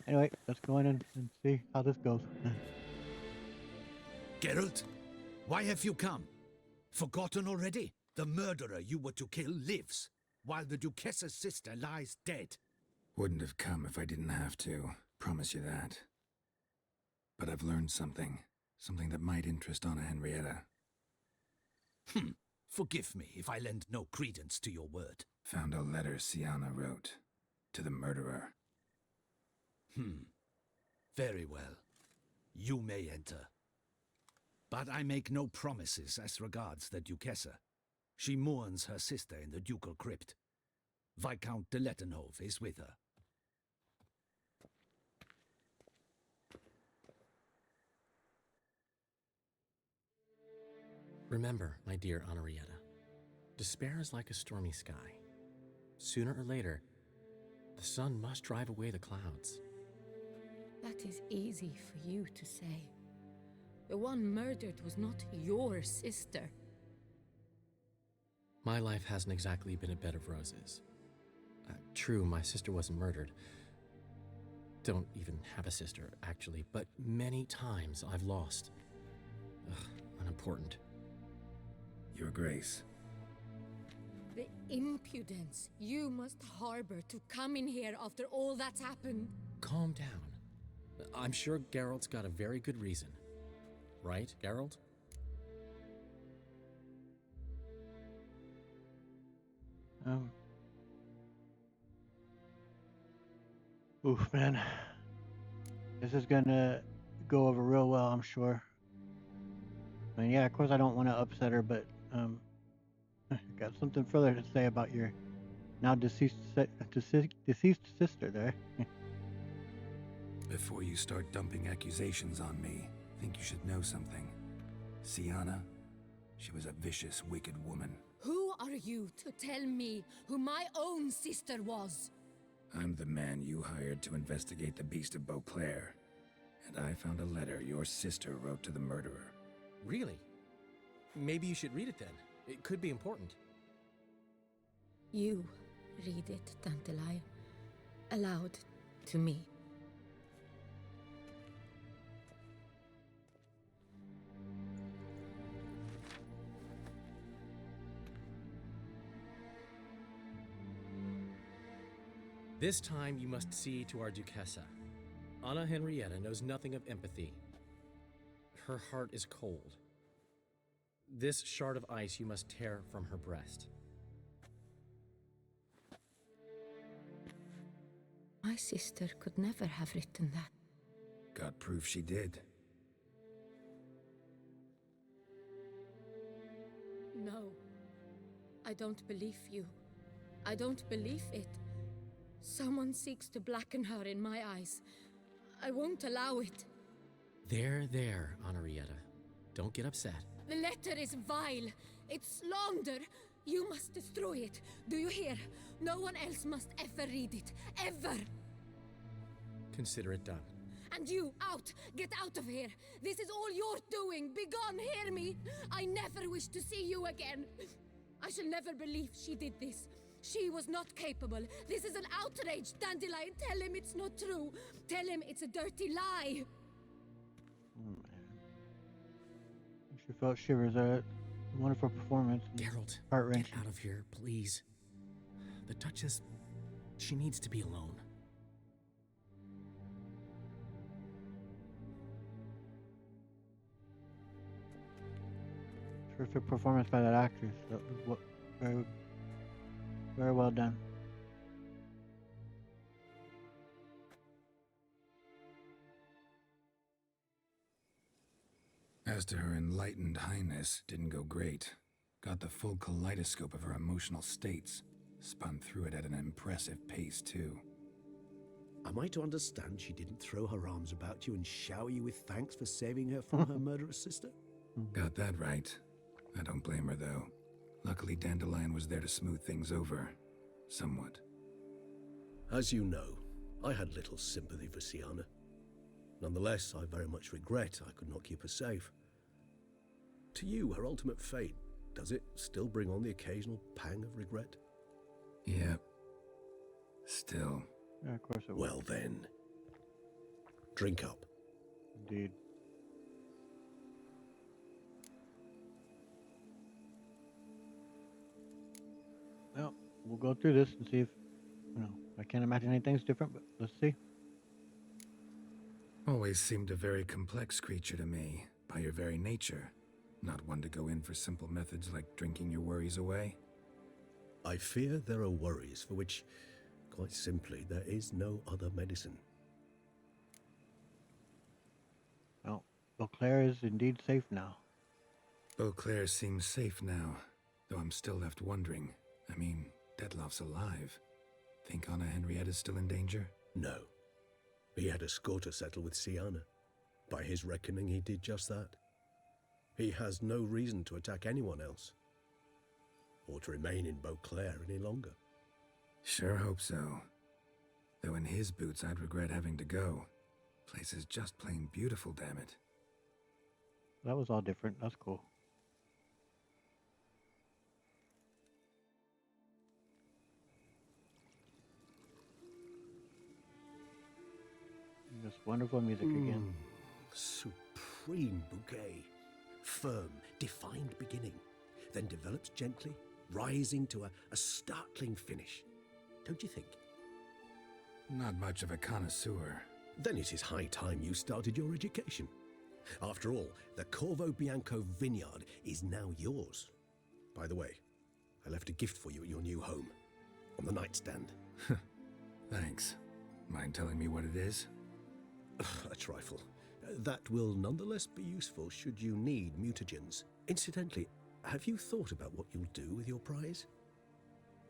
anyway, let's go in and see how this goes. Geralt, why have you come? Forgotten already? The murderer you were to kill lives, while the Duchess's sister lies dead. Wouldn't have come if I didn't have to. Promise you that. But I've learned something. Something that might interest Anna Henrietta. Forgive me if I lend no credence to your word. Found a letter Sienna wrote. To the murderer. Very well. You may enter. But I make no promises as regards the Duchessa. She mourns her sister in the ducal crypt. Viscount de Lettenhove is with her. Remember, my dear Henrietta, despair is like a stormy sky. Sooner or later, the sun must drive away the clouds. That is easy for you to say. The one murdered was not your sister. My life hasn't exactly been a bed of roses. True, my sister wasn't murdered. Don't even have a sister, actually, but many times I've lost. Unimportant. Your Grace. The impudence you must harbor to come in here after all that's happened. Calm down. I'm sure Geralt's got a very good reason. Right, Geralt? Oof, man. This is gonna go over real well, I'm sure. I mean, yeah, of course I don't want to upset her, but I got something further to say about your now deceased sister there. Before you start dumping accusations on me, think you should know something. Sienna, She was a vicious, wicked woman. Who are you to tell me who my own sister was? I'm the man you hired to investigate the Beast of Beauclair. And I found a letter your sister wrote to the murderer. Really? Maybe you should read it then. It could be important. You read it, Dandelion, aloud to me. This time you must see to our Duchessa. Anna Henrietta knows nothing of empathy. Her heart is cold. This shard of ice you must tear from her breast. My sister could never have written that. Got proof she did. No, I don't believe you. I don't believe it. Someone seeks to blacken her in my eyes. I won't allow it. There, Henrietta. Don't get upset. The letter is vile. It's slander. You must destroy it. Do you hear? No one else must ever read it. Ever! Consider it done. And you, out! Get out of here! This is all you're doing! Begone, hear me! I never wish to see you again! I shall never believe she did this. She was not capable. This is an outrage, Dandelion. Tell him it's not true. Tell him it's a dirty lie. Oh, man. She felt shivers at it. Wonderful performance. Geralt, Heart-wrenching. get out of here, please. The Duchess, she needs to be alone. Terrific performance by that actress. That was very, very well done. As to her enlightened highness, didn't go great. Got the full kaleidoscope of her emotional states. Spun through it at an impressive pace, too. Am I to understand she didn't throw her arms about you and shower you with thanks for saving her from her murderous sister? Got that right. I don't blame her, though. Luckily, Dandelion was there to smooth things over. Somewhat. As you know, I had little sympathy for Sienna. Nonetheless, I very much regret I could not keep her safe. To you, her ultimate fate, does it still bring on the occasional pang of regret? Yep. Still. Yeah, of course it will. Well then, drink up. Indeed. Well, we'll go through this and see if, I can't imagine anything's different, but let's see. Always seemed a very complex creature to me, by your very nature. Not one to go in for simple methods like drinking your worries away. I fear there are worries for which, quite simply, there is no other medicine. Well, Beauclair is indeed safe now. Beauclair seems safe now, though I'm still left wondering. I mean, Detloff's alive. Think Anna Henrietta's still in danger? No. He had a score to settle with Sienna. By his reckoning, he did just that. He has no reason to attack anyone else, or to remain in Beauclair any longer. Sure hope so. Though in his boots, I'd regret having to go. Place is just plain beautiful, damn it. That was all different. That's cool. Just wonderful music again. Supreme bouquet. Firm, defined beginning, then develops gently, rising to a startling finish. Don't you think? Not much of a connoisseur. Then it is high time you started your education. After all, the Corvo Bianco vineyard is now yours. By the way, I left a gift for you at your new home, on the nightstand. Thanks. Mind telling me what it is? A trifle. That will nonetheless be useful should you need mutagens. Incidentally, have you thought about what you'll do with your prize?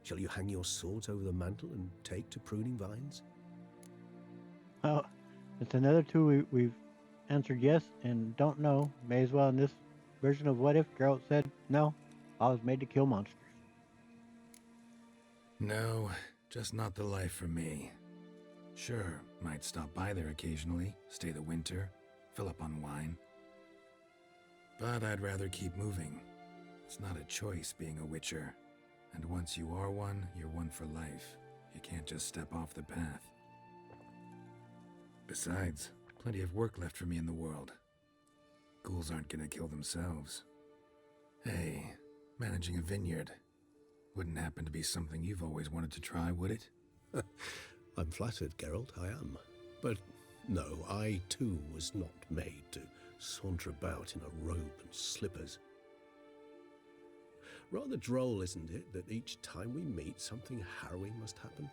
Shall you hang your swords over the mantle and take to pruning vines? Well, it's another two we've answered yes and don't know. May as well in this version of What If, Geralt said, "No, I was made to kill monsters." No, just not the life for me. Sure, might stop by there occasionally, stay the winter, fill up on wine. But I'd rather keep moving. It's not a choice being a witcher. And once you are one, you're one for life. You can't just step off the path. Besides, plenty of work left for me in the world. Ghouls aren't gonna kill themselves. Hey, managing a vineyard. Wouldn't happen to be something you've always wanted to try, would it? I'm flattered, Geralt, I am. But no, I too was not made to saunter about in a robe and slippers. Rather droll, isn't it, that each time we meet, something harrowing must happen?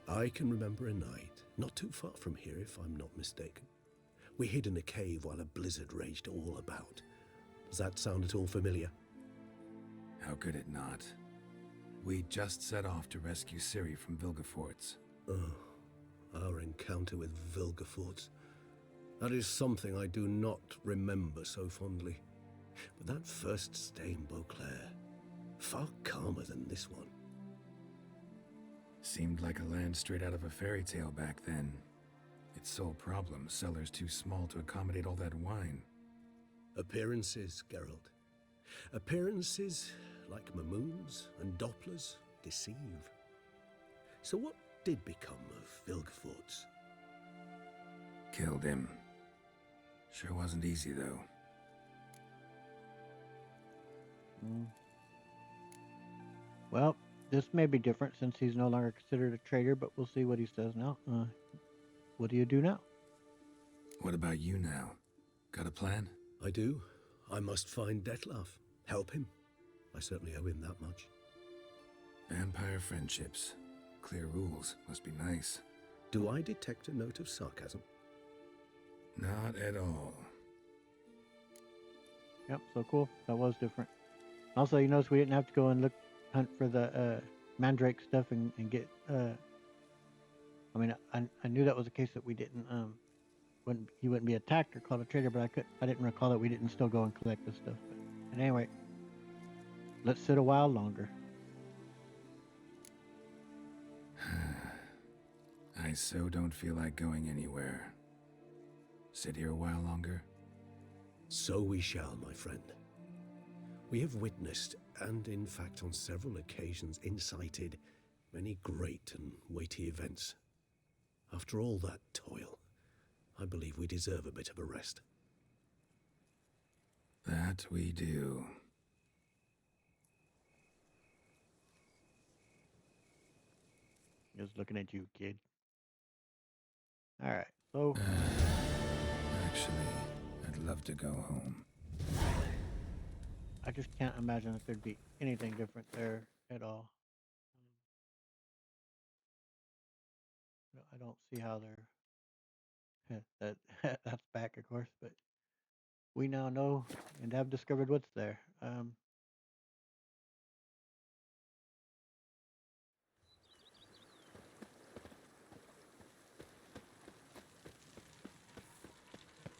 I can remember a night, not too far from here if I'm not mistaken. We hid in a cave while a blizzard raged all about. Does that sound at all familiar? How could it not? We just set off to rescue Ciri from Vilgefortz. Oh, our encounter with Vilgefortz. That is something I do not remember so fondly. But that first stay in Beauclair, far calmer than this one. Seemed like a land straight out of a fairy tale back then. Its sole problem, cellars too small to accommodate all that wine. Appearances, Geralt. Appearances, like Mamoons and Dopplers, deceive. So what did become of Vilgefortz? Killed him. Sure wasn't easy, though. Well, this may be different since he's no longer considered a traitor, but we'll see what he says now. What do you do now? What about you now? Got a plan? I do. I must find Dettlaff. Help him. I certainly owe him that much. Vampire friendships. Clear rules. Must be nice. Do I detect a note of sarcasm? Not at all. Yep, so cool. That was different. Also, you notice we didn't have to go and hunt for the Mandrake stuff and get. I mean, I knew that was the case that we didn't. He wouldn't be attacked or called a traitor, but I didn't recall that we didn't still go and collect this stuff. But anyway, let's sit a while longer. I so don't feel like going anywhere. Sit here a while longer? So we shall, my friend. We have witnessed, and in fact on several occasions incited, many great and weighty events. After all that toil, I believe we deserve a bit of a rest. That we do. Just looking at you, kid. Alright, so... Actually, I'd love to go home. I just can't imagine that there'd be anything different there at all. I don't see how they're... that's back, of course, but we now know and have discovered what's there.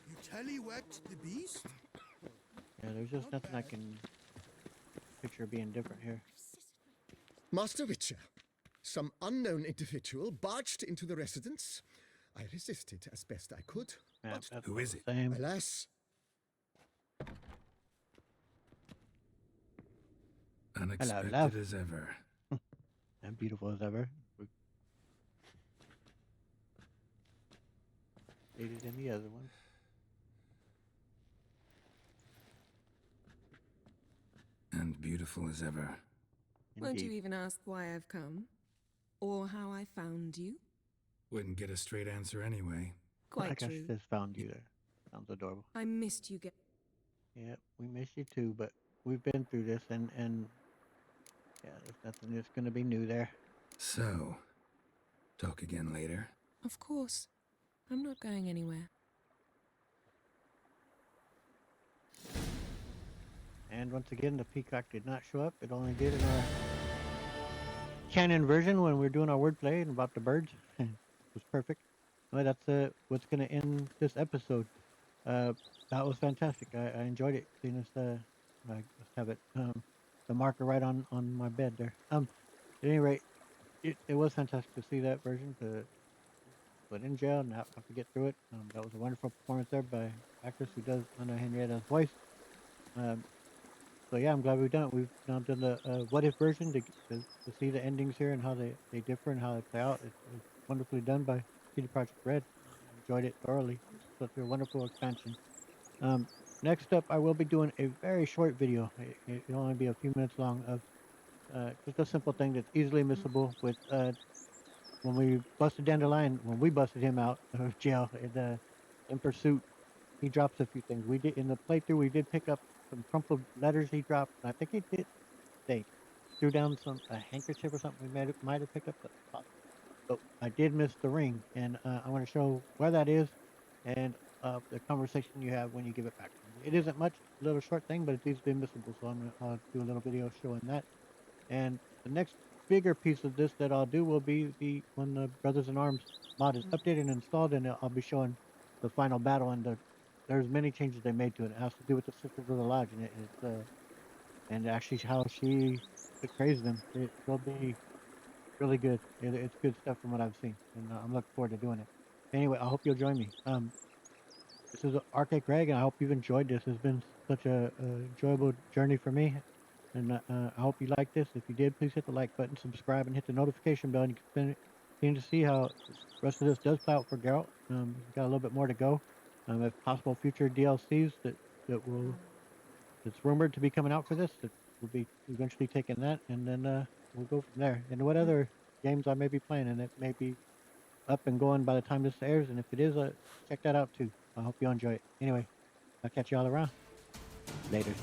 You tallywhacked the beast? Yeah, there's just nothing I can picture being different here. Master Witcher, some unknown individual barged into the residence. I resisted as best I could. Yeah, but who is it? Same. Alas, Unexpected love. as ever. And beautiful as ever. Faded in the other one. And beautiful as ever. Won't you Indeed. even ask why I've come? Or how I found you? Wouldn't get a straight answer anyway. Quite Like I true. just found you there. Sounds adorable. I missed you. Yeah, we miss you too, but we've been through this and yeah, there's nothing that's gonna be new there. So, talk again later. Of course. I'm not going anywhere. And once again, the peacock did not show up. It only did in our canon version when we were doing our wordplay and about the birds. It was perfect. well, that's what's gonna end this episode. Uh, that was fantastic. I enjoyed it. Seeing us, I just have it the marker right on my bed there. At any rate, it was fantastic to see that version to put in jail and have to get through it. That was a wonderful performance there by actress who does Anna Henrietta's voice. Um, so yeah, I'm glad we've done it. We've now done the what if version to see the endings here and how they differ and how they play out. It's wonderfully done by CD Projekt Red. Enjoyed it thoroughly. It's such a wonderful expansion. Um, Next up, I will be doing a very short video. It'll only be a few minutes long of just a simple thing that's easily missable with when we busted Dandelion, when we busted him out of jail in pursuit. He drops a few things. We did in the playthrough. We did pick up some crumpled letters he dropped. I think he did. They threw down a handkerchief or something. We might have picked up but I did miss the ring, and I want to show where that is, and the conversation you have when you give it back to me. It isn't much, a little short thing, but it's easily missable. So I'll do a little video showing that. And the next bigger piece of this that I'll do will be when the Brothers in Arms mod is updated and installed, and I'll be showing the final battle and there's many changes they made to it. It has to do with the Sisters of the Lodge, and it's and actually how she betrays them. It will be really good. It's good stuff from what I've seen, and I'm looking forward to doing it. Anyway, I hope you'll join me. This is Arcade Craig, and I hope you've enjoyed this. It's been such a enjoyable journey for me, and I hope you like this. If you did, please hit the like button, subscribe, and hit the notification bell, and you can continue to see how the rest of this does play out for Geralt. He's got a little bit more to go. If possible, future DLCs that will that's rumored to be coming out for this, that will be eventually taking that, and then we'll go from there. And what other games I may be playing, and it may be up and going by the time this airs. And if it is, check that out too. I hope you enjoy it. Anyway, I'll catch you all around. Later.